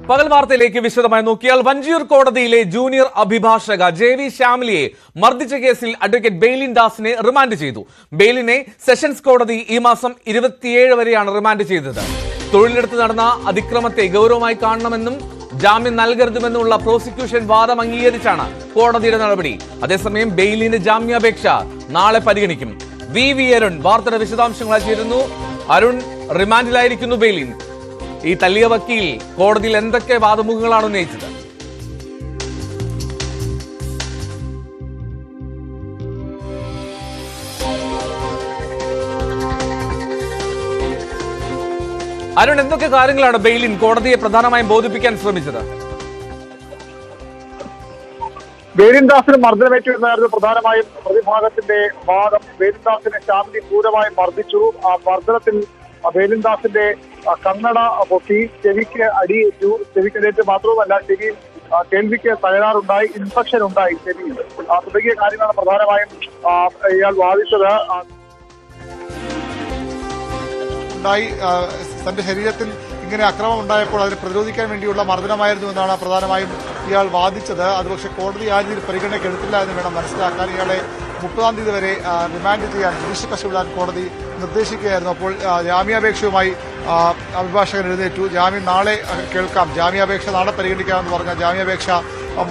പകൽ വാർത്തയിലേക്ക് വിശദമായി നോക്കിയാൽ വഞ്ചിയൂർ കോടതിയിലെ ജൂനിയർ അഭിഭാഷക JV ശ്യാമിലിയെ മർദ്ദിച്ച കേസിൽ അഡ്വക്കേറ്റ് ബെയിലിൻ ദാസിനെ റിമാൻഡ് ചെയ്തു. ബെയിലിനെ സെഷൻസ് കോടതി ഈ മാസം 27 വരെയാണ് റിമാൻഡ് ചെയ്തത്. തൊഴിലിടത്ത് നടന്ന അതിക്രമത്തെ ഗൗരവമായി കാണണമെന്നും ജാമ്യം നൽകരുതുമെന്നുള്ള പ്രോസിക്യൂഷൻ വാദം അംഗീകരിച്ചാണ് കോടതിയുടെ നടപടി. അതേസമയം ബെയിലിന്റെ ജാമ്യാപേക്ഷ നാളെ പരിഗണിക്കും. വി അരുൺ വാർത്തയുടെ വിശദാംശങ്ങളായി ചേരുന്നു. അരുൺ, റിമാൻഡിലായിരിക്കുന്നു ബെയിലിൻ. ഈ തല്ലിയ വക്കീൽ കോടതിയിൽ എന്തൊക്കെ വാദമുഖങ്ങളാണ് ഉന്നയിച്ചത്? അരുൺ, എന്തൊക്കെ കാര്യങ്ങളാണ് ബെയിലിൻ കോടതിയെ പ്രധാനമായും ബോധിപ്പിക്കാൻ ശ്രമിച്ചത്? ബെയിലിൻ ദാസിന് മർദ്ദനമേറ്റു എന്നായിരുന്നു പ്രധാനമായും പ്രതിഭാഗത്തിന്റെ വാദം. ബെയിലിൻ ദാസിനെ ശ്യാമിലി ക്രൂരമായി മർദ്ദിച്ചു. ആ മർദ്ദനത്തിൽ ബെയിലിൻ ദാസിന്റെ കണ്ണട പൊട്ടി, ചെവിക്ക് അടിയേറ്റു. ചെവിക്കടിയേറ്റ് മാത്രവുമല്ല, ചെവിയിൽ കേൾവിക്ക് തകരാറുണ്ടായി, ഇൻഫെക്ഷൻ ഉണ്ടായി ചെവിയിൽ. തുടങ്ങിയ കാര്യങ്ങളാണ് പ്രധാനമായും ഇയാൾ വാദിച്ചത്. തന്റെ ശരീരത്തിൽ ഇങ്ങനെ അക്രമം ഉണ്ടായപ്പോൾ അതിനെ പ്രതിരോധിക്കാൻ വേണ്ടിയുള്ള മർദ്ദനമായിരുന്നു എന്നാണ് പ്രധാനമായും ഇയാൾ വാദിച്ചത്. അത് പക്ഷേ കോടതി ആ രീതിയിൽ പരിഗണനയ്ക്ക് എടുത്തില്ല എന്ന് വേണം മനസ്സിലാക്കാൻ. ഇയാളെ 30-ാം തീയതി വരെ റിമാൻഡ് ചെയ്യാൻ ജുഡീഷ്യൽ കസ്റ്റഡി വിടാൻ കോടതി നിർദ്ദേശിക്കുകയായിരുന്നു. അപ്പോൾ ജാമ്യാപേക്ഷയുമായി അഭിഭാഷകൻ എഴുന്നേറ്റു. ജാമ്യം നാളെ കേൾക്കാം, ജാമ്യാപേക്ഷ നാളെ പരിഗണിക്കാമെന്ന് പറഞ്ഞ ജാമ്യാപേക്ഷ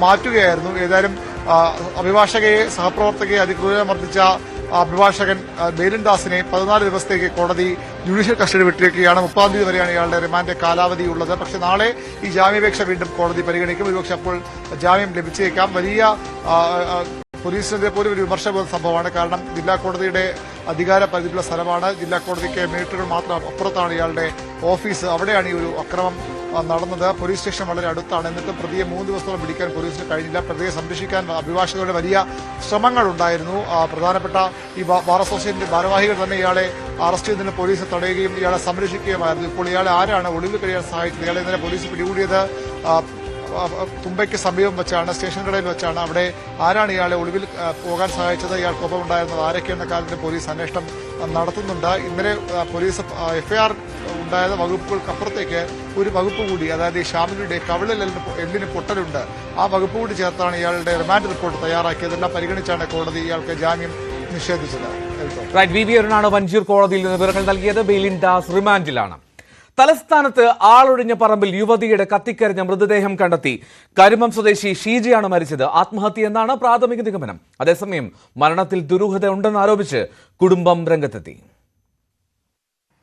മാറ്റുകയായിരുന്നു. ഏതായാലും അഭിഭാഷകയെ, സഹപ്രവർത്തകയെ അതിക്രൂരമായി മർദ്ദിച്ച അഭിഭാഷകൻ ബെയിലിൻ ദാസിനെ 14 ദിവസത്തേക്ക് കോടതി ജുഡീഷ്യൽ കസ്റ്റഡി വിട്ടിരിക്കുകയാണ്. 30-ാം തീയതി വരെയാണ് ഇയാളുടെ റിമാൻഡ് കാലാവധി ഉള്ളത്. പക്ഷേ നാളെ ഈ ജാമ്യാപേക്ഷ വീണ്ടും കോടതി പരിഗണിക്കും. ഒരുപക്ഷെ അപ്പോൾ ജാമ്യം ലഭിച്ചേക്കാം. വലിയ പോലീസിനെതിരെ പോലും ഒരു വിമർശന സംഭവമാണ്. കാരണം ജില്ലാ കോടതിയുടെ അധികാര പരിധിയുള്ള സ്ഥലമാണ്. ജില്ലാ കോടതിക്ക് മീറ്ററുകൾ മാത്രം അപ്പുറത്താണ് ഇയാളുടെ ഓഫീസ്. അവിടെയാണ് ഈ ഒരു അക്രമം നടന്നത്. പോലീസ് സ്റ്റേഷൻ വളരെ അടുത്താണ്. എന്നിട്ടും പ്രതിയെ 3 ദിവസത്തോളം പിടിക്കാൻ പോലീസിന് കഴിഞ്ഞില്ല. പ്രതിയെ സംരക്ഷിക്കാൻ അഭിഭാഷകരുടെ വലിയ ശ്രമങ്ങൾ ഉണ്ടായിരുന്നു. പ്രധാനപ്പെട്ട ഈ ബാർ അസോസിയേഷന്റെ ഭാരവാഹികൾ തന്നെ ഇയാളെ അറസ്റ്റ് ചെയ്തതിന് പോലീസ് തടയുകയും ഇയാളെ സംരക്ഷിക്കുകയുമായിരുന്നു. ഇപ്പോൾ ഇയാളെ ആരാണ് ഒളിവിൽ കഴിയാൻ സഹായിച്ചത്? ഇയാളെ ഇന്നലെ പോലീസ് പിടികൂടിയത് തുമ്പയ്ക്ക് സമീപം വെച്ചാണ്, സ്റ്റേഷൻ കടയിൽ വെച്ചാണ്. അവിടെ ആരാണ് ഇയാളെ ഒളിവിൽ പോകാൻ സഹായിച്ചത്, ഇയാൾക്കൊപ്പം ഉണ്ടായിരുന്നത് ആരൊക്കെയെന്ന കാര്യത്തിൽ പോലീസ് അന്വേഷണം നടത്തുന്നുണ്ട്. ഇന്നലെ പോലീസ് FIR ഉണ്ടായ വകുപ്പുകൾക്കപ്പുറത്തേക്ക് ഒരു വകുപ്പ് കൂടി, അതായത് ശ്യാമിലിയുടെ കവിളിൽ എല്ലിന് പൊട്ടലുണ്ട്, ആ വകുപ്പ് കൂടി ചേർത്താണ് ഇയാളുടെ റിമാൻഡ് റിപ്പോർട്ട് തയ്യാറാക്കിയത്. ഇതെല്ലാം പരിഗണിച്ചാണ് കോടതി ഇയാൾക്ക് ജാമ്യം നിഷേധിച്ചത്. വി അരുണാണ് വഞ്ചിയൂർ കോടതിയിൽ നിന്ന് വിവരങ്ങൾ നൽകിയത്. ബെയിലിൻ ദാസ് റിമാൻഡിലാണ്. തലസ്ഥാനത്ത് ആളൊഴിഞ്ഞ പറമ്പിൽ യുവതിയുടെ കത്തിക്കരിഞ്ഞ മൃതദേഹം കണ്ടെത്തി. കരിമം സ്വദേശി ഷീജയാണ് മരിച്ചത്. ആത്മഹത്യ എന്നാണ് പ്രാഥമിക നിഗമനം. അതേസമയം മരണത്തിൽ ദുരൂഹത ഉണ്ടെന്ന് ആരോപിച്ച് കുടുംബം രംഗത്തെത്തി.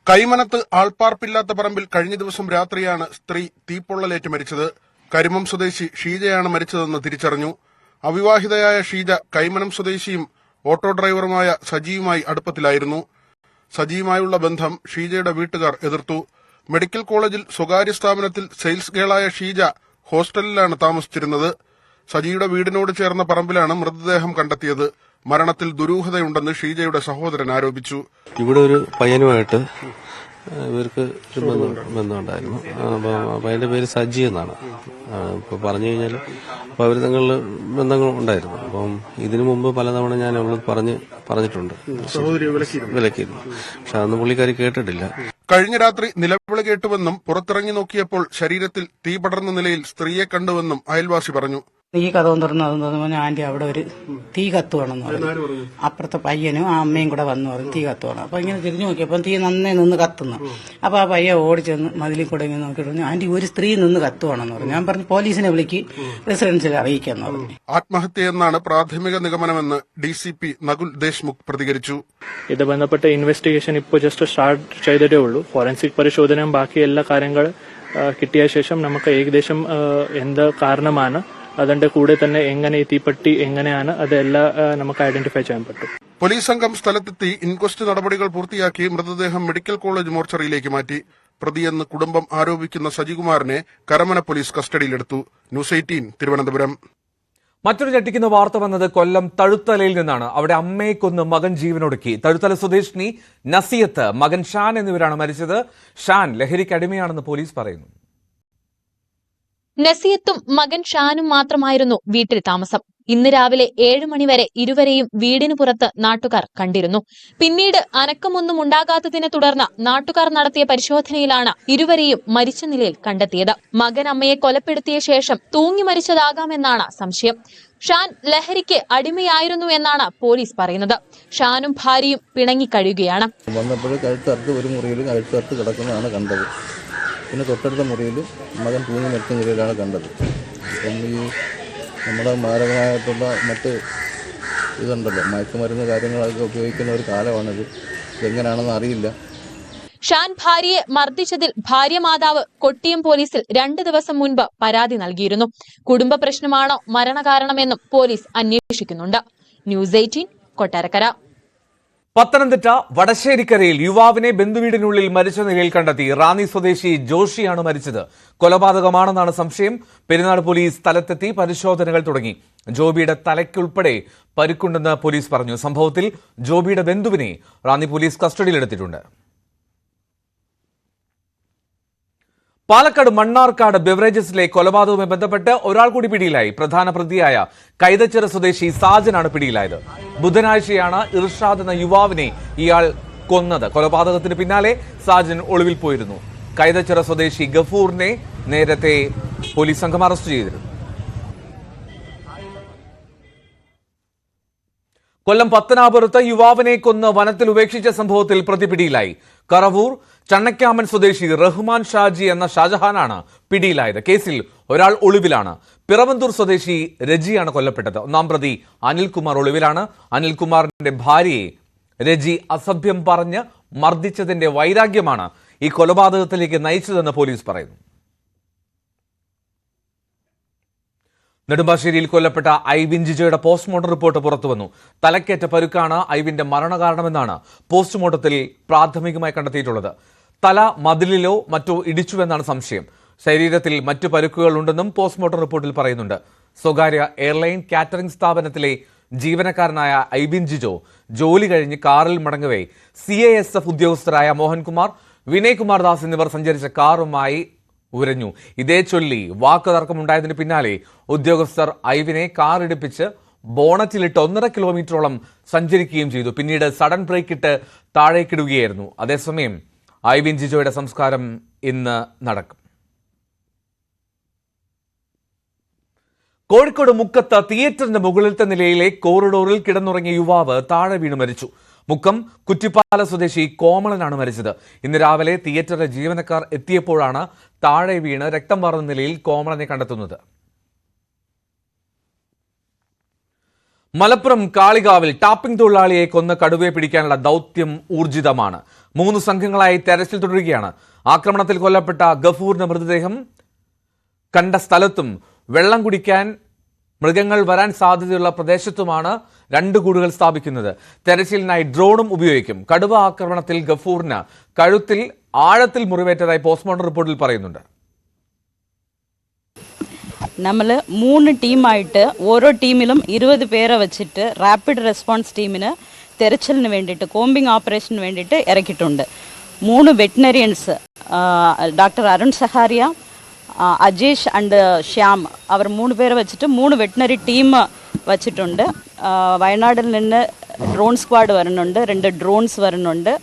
കൈമനത്ത് ആൾപ്പാർപ്പില്ലാത്ത പറമ്പിൽ കഴിഞ്ഞ ദിവസം രാത്രിയാണ് സ്ത്രീ തീപ്പൊള്ളലേറ്റ് മരിച്ചത്. കരിമം സ്വദേശി ഷീജയാണ് മരിച്ചതെന്ന് തിരിച്ചറിഞ്ഞു. അവിവാഹിതയായ ഷീജ കൈമനം സ്വദേശിയും ഓട്ടോ ഡ്രൈവറുമായ സജിയുമായി അടുപ്പത്തിലായിരുന്നു. സജിയുമായുള്ള ബന്ധം ഷീജയുടെ വീട്ടുകാർ എതിർത്തു. മെഡിക്കൽ കോളേജിൽ സ്വകാര്യ സ്ഥാപനത്തിൽ സെയിൽസ് ഗേളായ ഷീജ ഹോസ്റ്റലിലാണ് താമസിച്ചിരുന്നത്. സജിയുടെ വീടിനോട് ചേർന്ന പറമ്പിലാണ് മൃതദേഹം കണ്ടെത്തിയത്. മരണത്തിൽ ദുരൂഹതയുണ്ടെന്ന് ഷീജയുടെ സഹോദരൻ ആരോപിച്ചു. ഇവിടെ ഒരു പയ്യനുമായിട്ട് ഇവർക്ക് ബന്ധമുണ്ടായിരുന്നു. പയ്യന്റെ പേര് സജി എന്നാണ്. ഇപ്പൊ പറഞ്ഞു കഴിഞ്ഞാൽ അപ്പൊ അവര് തങ്ങളിൽ ബന്ധങ്ങൾ ഉണ്ടായിരുന്നു. അപ്പം ഇതിനു മുമ്പ് പലതവണ ഞാൻ അവള് പറഞ്ഞിട്ടുണ്ട്, വിലക്കിയിരുന്നു. പക്ഷെ അതൊന്നും പുള്ളിക്കാരി കേട്ടിട്ടില്ല. കഴിഞ്ഞ രാത്രി നിലവിളി കേട്ടുവെന്നും പുറത്തിറങ്ങി നോക്കിയപ്പോൾ ശരീരത്തിൽ തീ പടർന്ന നിലയിൽ സ്ത്രീയെ കണ്ടുവെന്നും അയൽവാസി പറഞ്ഞു. ഈ കഥ തുറന്നു ആന്റി അവിടെ ഒരു തീ കത്തുവാണെന്ന് പറഞ്ഞു. അപ്പുറത്തെ പയ്യനും ആ അമ്മയും കൂടെ വന്നു പറഞ്ഞു തീ കത്തുവാണ്. അപ്പൊ ഇങ്ങനെ തിരിഞ്ഞു നോക്കിയപ്പോൾ തീ നന്നേ നിന്ന് കത്തുന്നു. അപ്പൊ ആ പയ്യ ഓടിച്ചെന്ന് മതിലിൽ കൂടെ ഇങ്ങനെ നോക്കിയിട്ട് പറഞ്ഞു ആന്റി ഒരു സ്ത്രീ നിന്ന് കത്തുവാണെന്ന് പറഞ്ഞു. ഞാൻ പറഞ്ഞു പോലീസിനെ വിളിക്ക്, റെസിഡൻസിൽ അറിയിക്കാന്ന് പറഞ്ഞു. ആത്മഹത്യയെന്നാണ് പ്രാഥമിക നിഗമനമെന്ന് DCP നകുൽ ദേശ്മുഖ് പ്രതികരിച്ചു. ഇത് ബന്ധപ്പെട്ട ഇൻവെസ്റ്റിഗേഷൻ ഇപ്പോൾ ജസ്റ്റ് സ്റ്റാർട്ട് ചെയ്തിട്ടേ ഉള്ളൂ. ഫോറൻസിക് പരിശോധനയും ബാക്കി എല്ലാ കാര്യങ്ങൾ കിട്ടിയ ശേഷം നമുക്ക് ഏകദേശം എന്ത് കാരണമാണ്, അതിന്റെ കൂടെ തന്നെ എങ്ങനെ ഈ തീപ്പെട്ടി എങ്ങനെയാണ്, അതെല്ലാം നമുക്ക് ഐഡന്റിഫൈ ചെയ്യാൻ പറ്റും. പോലീസ് സംഘം സ്ഥലത്തെത്തി ഇൻക്വസ്റ്റ് നടപടികൾ പൂർത്തിയാക്കി മൃതദേഹം മെഡിക്കൽ കോളേജ് മോർച്ചറിയിലേക്ക് മാറ്റി. പ്രതിയെന്ന് കുടുംബം ആരോപിക്കുന്ന സജികുമാറിനെ കരമന പോലീസ് കസ്റ്റഡിയിലെടുത്തു. ന്യൂസ് 18 തിരുവനന്തപുരം. മറ്റൊരു ഞെട്ടിക്കുന്ന വാർത്ത വന്നത് കൊല്ലം തഴുത്തലയിൽ നിന്നാണ്. അവിടെ അമ്മയെ കൊന്ന് മകൻ ജീവനൊടുക്കി. തഴുത്തല സ്വദേശിനി നസിയത്ത്, മകൻ ഷാൻ എന്നിവരാണ് മരിച്ചത്. ഷാൻ ലഹരിക്ക് അടിമയാണെന്ന് പോലീസ് പറയുന്നു. നസിയത്തും മകൻ ഷാനും മാത്രമായിരുന്നു വീട്ടിൽ താമസം. ഇന്ന് രാവിലെ 7 മണിവരെ ഇരുവരെയും വീടിന് പുറത്ത് നാട്ടുകാർ കണ്ടിരുന്നു. പിന്നീട് അനക്കമൊന്നും ഉണ്ടാകാത്തതിനെ തുടർന്ന് നാട്ടുകാർ നടത്തിയ പരിശോധനയിലാണ് ഇരുവരെയും മരിച്ച നിലയിൽ കണ്ടെത്തിയത്. മകൻ അമ്മയെ കൊലപ്പെടുത്തിയ ശേഷം തൂങ്ങി മരിച്ചതാകാമെന്നാണ് സംശയം. ഷാൻ ലഹരിക്ക് അടിമയായിരുന്നു എന്നാണ് പോലീസ് പറയുന്നത്. ഷാനും ഭാര്യയും പിണങ്ങിക്കഴിയുകയാണ്. വന്നപ്പോൾ കഴുത്തറുത്ത് ഒരു മുറിയിൽ കഴുത്തറുത്ത് കിടക്കുന്നതാണ് കണ്ടത്. പിന്നെ തൊട്ടടുത്ത മുറിയിൽ മകൻ തൂങ്ങി മരിച്ച നിലയിലാണ് കണ്ടത്. അപ്പം ഈ നമ്മുടെ മാരകമായിട്ടുള്ള മറ്റ് ഇതുണ്ടല്ലോ, മയക്കുമരുന്ന് കാര്യങ്ങളൊക്കെ ഉപയോഗിക്കുന്ന ഒരു കാലമാണിത്. ഇതെങ്ങനെയാണെന്ന് അറിയില്ല. ഷാൻ ഭാര്യയെ മർദ്ദിച്ചതിൽ ഭാര്യ മാതാവ് കൊട്ടിയം പോലീസിൽ 2 ദിവസം മുൻപ് പരാതി നൽകിയിരുന്നു. കുടുംബ പ്രശ്നമാണോ മരണകാരണമെന്നും പോലീസ് അന്വേഷിക്കുന്നുണ്ട്. ന്യൂസ് 18 കൊട്ടാരക്കര. പത്തനംതിട്ട വടശ്ശേരിക്കരയിൽ യുവാവിനെ ബന്ധുവീടിനുള്ളിൽ മരിച്ച നിലയിൽ കണ്ടെത്തി. റാന്നി സ്വദേശി ജോഷിയാണ് മരിച്ചത്. കൊലപാതകമാണെന്നാണ് സംശയം. പെരുന്നാട് പോലീസ് സ്ഥലത്തെത്തി പരിശോധനകൾ തുടങ്ങി. ജോബിയുടെ തലയ്ക്കുൾപ്പെടെ പരിക്കുണ്ടെന്ന് പോലീസ് പറഞ്ഞു. സംഭവത്തിൽ ജോബിയുടെ ബന്ധുവിനെ റാന്നി പോലീസ് കസ്റ്റഡിയിലെടുത്തിട്ടുണ്ട്. പാലക്കാട് മണ്ണാർക്കാട് ബെവറേജസിലെ കൊലപാതകവുമായി ബന്ധപ്പെട്ട് ഒരാൾ കൂടി പിടിയിലായി. പ്രധാന പ്രതിയായ കൈതച്ചിറ സ്വദേശി സാജനാണ് പിടിയിലായത്. ബുധനാഴ്ചയാണ് ഇർഷാദ് എന്ന യുവാവിനെ ഇയാൾ കൊന്നത്. കൊലപാതകത്തിന് പിന്നാലെ സാജൻ ഒളിവിൽ പോയിരുന്നു. കൈതച്ചിറ സ്വദേശി ഗഫൂറിനെ നേരത്തെ പോലീസ് സംഘം അറസ്റ്റ് ചെയ്തിരുന്നു. കൊല്ലം പത്തനാപുരത്ത് യുവാവിനെ കൊന്ന് വനത്തിൽ ഉപേക്ഷിച്ച സംഭവത്തിൽ പ്രതി പിടിയിലായി. കറവൂർ ചണ്ണക്കാമൻ സ്വദേശി റഹ്മാൻ ഷാജി എന്ന ഷാജഹാനാണ് പിടിയിലായത്. കേസിൽ ഒരാൾ ഒളിവിലാണ്. പിറവന്തൂർ സ്വദേശി രജിയാണ് കൊല്ലപ്പെട്ടത്. ഒന്നാം പ്രതി അനിൽകുമാർ ഒളിവിലാണ്. അനിൽകുമാറിന്റെ ഭാര്യയെ രജി അസഭ്യം പറഞ്ഞ് മർദ്ദിച്ചതിന്റെ വൈരാഗ്യമാണ് ഈ കൊലപാതകത്തിലേക്ക് നയിച്ചതെന്ന് പോലീസ് പറയുന്നു. നെടുമ്പാശ്ശേരിയിൽ കൊല്ലപ്പെട്ട ഐവിൻ ജിജോയുടെ പോസ്റ്റ്മോർട്ടം റിപ്പോർട്ട് പുറത്തുവന്നു. തലക്കേറ്റ പരുക്കാണ് ഐവിന്റെ മരണകാരണമെന്നാണ് പോസ്റ്റ്മോർട്ടത്തിൽ പ്രാഥമികമായി കണ്ടെത്തിയിട്ടുള്ളത്. തല മതിലിലോ മറ്റോ ഇടിച്ചുവെന്നാണ് സംശയം. ശരീരത്തിൽ മറ്റു പരുക്കുകൾ ഉണ്ടെന്നും പോസ്റ്റ്മോർട്ടം റിപ്പോർട്ടിൽ പറയുന്നുണ്ട്. സ്വകാര്യ എയർലൈൻ കാറ്ററിംഗ് സ്ഥാപനത്തിലെ ജീവനക്കാരനായ ഐവിൻ ജിജോ ജോലി കഴിഞ്ഞ് കാറിൽ മടങ്ങവേ CASF ഉദ്യോഗസ്ഥരായ മോഹൻകുമാർ, വിനയ്കുമാർ ദാസ് എന്നിവർ സഞ്ചരിച്ച കാറുമായി ഉരഞ്ഞു. ഇതേ ചൊല്ലി വാക്കുതർക്കമുണ്ടായതിന് പിന്നാലെ ഉദ്യോഗസ്ഥർ ഐവിനെ കാർ ഇടിപ്പിച്ച് ബോണറ്റിലിട്ട് 1.5 കിലോമീറ്ററോളം സഞ്ചരിക്കുകയും ചെയ്തു. പിന്നീട് സഡൻ ബ്രേക്കിട്ട് താഴേക്കിടുകയായിരുന്നു. അതേസമയം ഐവിൻ ജിജോയുടെ സംസ്കാരം ഇന്ന് നടക്കും. കോഴിക്കോട് മുക്കത്ത് തിയേറ്ററിന്റെ മുകളിലത്തെ നിലയിലെ കോറിഡോറിൽ കിടന്നുറങ്ങിയ യുവാവ് താഴെ വീണ് മരിച്ചു. മുക്കം കുറ്റിപ്പാല സ്വദേശി കോമളനാണ് മരിച്ചത്. ഇന്ന് രാവിലെ തിയേറ്ററിലെ ജീവനക്കാർ എത്തിയപ്പോഴാണ് താഴെ വീണ് രക്തം വാർന്ന നിലയിൽ കോമളനെ കണ്ടെത്തുന്നത്. മലപ്പുറം കാളികാവിൽ ടാപ്പിംഗ് തൊഴിലാളിയെ കൊന്ന കടുവയെ പിടിക്കാനുള്ള ദൗത്യം ഊർജിതമാണ്. 3 സംഘങ്ങളായി തെരച്ചിൽ തുടരുകയാണ്. ആക്രമണത്തിൽ കൊല്ലപ്പെട്ട ഗഫൂറിന്റെ മൃതദേഹം കണ്ട സ്ഥലത്തും വെള്ളം കുടിക്കാൻ മൃഗങ്ങൾ വരാൻ സാധ്യതയുള്ള പ്രദേശത്തുമാണ് 2 കൂടുകൾ സ്ഥാപിക്കുന്നത്. തെരച്ചിലിനായി ഡ്രോണും ഉപയോഗിക്കും. കടുവ ആക്രമണത്തിൽ ഗഫൂറിന് കഴുത്തിൽ ആഴത്തിൽ മുറിവേറ്റതായി പോസ്റ്റ്മോർട്ടം റിപ്പോർട്ടിൽ പറയുന്നുണ്ട്. നമ്മൾ 3 ടീമായിട്ട് ഓരോ ടീമിലും 20 പേരെ വെച്ചിട്ട് റാപ്പിഡ് റെസ്പോൺസ് ടീമിന് തെരച്ചിലിന് വേണ്ടിയിട്ട് കോമ്പിംഗ് ഓപ്പറേഷന് വേണ്ടിയിട്ട് ഇറക്കിയിട്ടുണ്ട്. 3 veterinarians doctor Arun Saharia, Ajesh and Shyam, അവർ 3 പേരെ വെച്ചിട്ട് 3 വെറ്റിനറി ടീം വച്ചിട്ടുണ്ട്. വയനാട്ടിൽ നിന്ന് ഡ്രോൺ സ്ക്വാഡ് വരുന്നുണ്ട്, 2 ഡ്രോൺസ് വരുന്നുണ്ട്,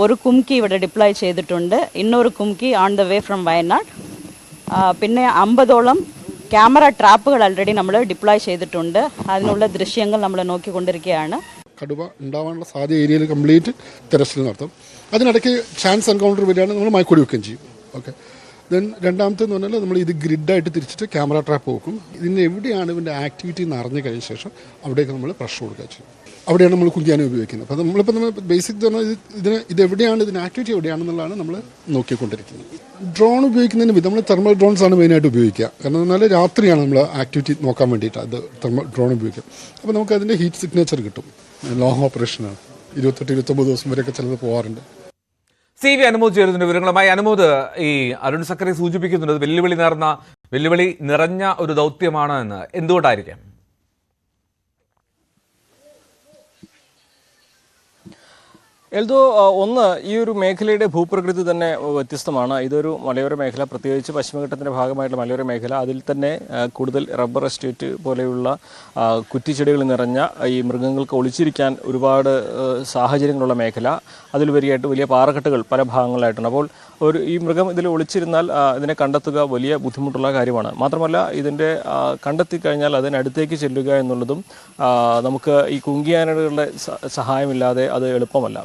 1 കുംകി ഇവിടെ ഡിപ്ലോയ് ചെയ്തിട്ടുണ്ട്, ഇന്നൊരു kumki on the way from Wayanad. പിന്നെ 50ഓളം ക്യാമറ ട്രാപ്പുകൾ ഓൾറെഡി നമ്മൾ ഡിപ്ലോയ് ചെയ്തിട്ടുണ്ട്. അതിനുള്ള ദൃശ്യങ്ങൾ നമ്മൾ നോക്കിക്കൊണ്ടിരിക്കുകയാണ്. കടുവ ഉണ്ടാവാനുള്ള സാധ്യത ഏരിയയിൽ കംപ്ലീറ്റ് തെരച്ചിൽ നടത്തും. അതിനിടയ്ക്ക് ചാൻസ് എൻകൗണ്ടർ വരികയാണെങ്കിൽ നമ്മൾ മയക്കൊടി വെക്കുകയും ചെയ്യും. ഓക്കെ. ദെൻ രണ്ടാമത്തെന്ന് പറഞ്ഞാൽ നമ്മൾ ഇത് ഗ്രിഡായിട്ട് തിരിച്ചിട്ട് ക്യാമറ ട്രാപ്പ് വെക്കും. ഇതിന് എവിടെയാണ് ഇവൻ്റെ ആക്ടിവിറ്റി എന്ന് അറിഞ്ഞു കഴിഞ്ഞ ശേഷം അവിടേക്ക് നമ്മൾ പ്രഷർ കൊടുക്കുക ചെയ്യും. അവിടെയാണ് നമ്മൾ കുങ്കിയാനെ ഉപയോഗിക്കുന്നത്. അപ്പോൾ നമ്മൾ ബേസിക് പറഞ്ഞാൽ ഇതെവിടെയാണ് ഇതിന് ആക്ടിവിറ്റി എവിടെയാണെന്നുള്ളതാണ് നമ്മൾ നോക്കിക്കൊണ്ടിരിക്കുന്നത്. ഡ്രോൺ ഉപയോഗിക്കുന്നതിന് വിധം നമ്മൾ തെർമൽ ഡ്രോൺസ് ആണ് മെയിനായിട്ട് ഉപയോഗിക്കുക. കാരണം എന്നാൽ രാത്രിയാണ് നമ്മൾ ആക്ടിവിറ്റി നോക്കാൻ വേണ്ടിയിട്ട് അത് തെർമൽ ഡ്രോൺ ഉപയോഗിക്കുക. അപ്പോൾ നമുക്ക് അതിൻ്റെ ഹീറ്റ് സിഗ്നേച്ചർ കിട്ടും. ലോങ് ഓപ്പറേഷനാണ്, 28-29 ദിവസം വരെയൊക്കെ ചിലത് പോകാറുണ്ട്. CV അനുമോദ് ചേരുന്നതിന്റെ വിവരങ്ങളുമായി. അനുമോദ്, ഈ അരുൺ സക്കറി സൂചിപ്പിക്കുന്നുണ്ട് വെല്ലുവിളി നിറഞ്ഞ ഒരു ദൗത്യമാണ് എന്ന്. എന്തുകൊണ്ടായിരിക്കാം? എൽദോ, ഒന്ന് ഈ ഒരു മേഖലയുടെ ഭൂപ്രകൃതി തന്നെ വ്യത്യസ്തമാണ്. ഇതൊരു മലയോര മേഖല, പ്രത്യേകിച്ച് പശ്ചിമഘട്ടത്തിൻ്റെ ഭാഗമായിട്ടുള്ള മലയോര മേഖല. അതിൽ തന്നെ കൂടുതൽ റബ്ബർ എസ്റ്റേറ്റ് പോലെയുള്ള കുറ്റിച്ചെടികൾ നിറഞ്ഞ ഈ മൃഗങ്ങൾക്ക് ഒളിച്ചിരിക്കാൻ ഒരുപാട് സാഹചര്യങ്ങളുള്ള മേഖല. അതിലുപരിയായിട്ട് വലിയ പാറക്കെട്ടുകൾ പല ഭാഗങ്ങളിലായിട്ടുണ്ട്. അപ്പോൾ ഈ മൃഗം ഇതിൽ ഒളിച്ചിരുന്നാൽ ഇതിനെ കണ്ടെത്തുക വലിയ ബുദ്ധിമുട്ടുള്ള കാര്യമാണ്. മാത്രമല്ല ഇതിൻ്റെ കണ്ടെത്തിക്കഴിഞ്ഞാൽ അതിനടുത്തേക്ക് ചെല്ലുക എന്നുള്ളതും നമുക്ക് ഈ കുങ്കിയാനകളുടെ സഹായമില്ലാതെ അത് എളുപ്പമല്ല.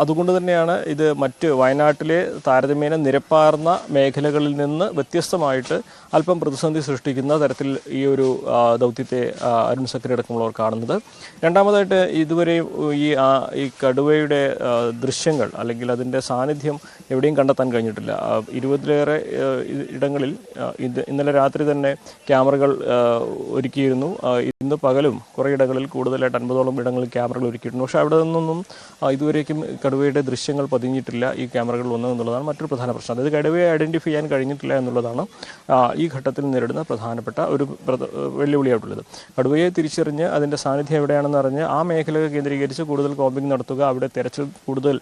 അതുകൊണ്ട് തന്നെയാണ് ഇത് മറ്റ് വയനാട്ടിലെ താരതമ്യേന നിരപ്പാർന്ന മേഖലകളിൽ നിന്ന് വ്യത്യസ്തമായിട്ട് അല്പം പ്രതിസന്ധി സൃഷ്ടിക്കുന്ന തരത്തിൽ ഈ ഒരു ദൗത്യത്തെ അരുൺ സക്കറി അടക്കമുള്ളവർ കാണുന്നത്. രണ്ടാമതായിട്ട് ഇതുവരെ ഈ കടുവയുടെ ദൃശ്യങ്ങൾ അല്ലെങ്കിൽ അതിൻ്റെ സാന്നിധ്യം എവിടെയും കണ്ടെത്താൻ കഴിഞ്ഞിട്ടില്ല. 20-ലേറെ ഇടങ്ങളിൽ ഇന്നലെ രാത്രി തന്നെ ക്യാമറകൾ ഒരുക്കിയിരുന്നു. ഇന്ന് പകലും കുറേ ഇടങ്ങളിൽ കൂടുതലായിട്ട് 50ഓളം ഇടങ്ങളിൽ ക്യാമറകൾ ഒരുക്കിയിട്ടുണ്ട്. പക്ഷേ അവിടെ നിന്നൊന്നും ഇതുവരേക്കും കടുവയുടെ ദൃശ്യങ്ങൾ പതിഞ്ഞിട്ടില്ല ഈ ക്യാമറകൾ വന്നു എന്നുള്ളതാണ് മറ്റൊരു പ്രധാന പ്രശ്നം. അതായത് കടുവയെ ഐഡൻറ്റിഫൈ ചെയ്യാൻ കഴിഞ്ഞിട്ടില്ല എന്നുള്ളതാണ് ഈ ഘട്ടത്തിൽ നേരിടുന്ന പ്രധാനപ്പെട്ട ഒരു വെല്ലുവിളിയായിട്ടുള്ളത്. കടുവയെ തിരിച്ചറിഞ്ഞ് അതിൻ്റെ സാന്നിധ്യം എവിടെയാണെന്ന് അറിഞ്ഞ് ആ മേഖല കേന്ദ്രീകരിച്ച് കൂടുതൽ കോമ്പിംഗ് നടത്തുക, അവിടെ തെരച്ചിൽ കൂടുതൽ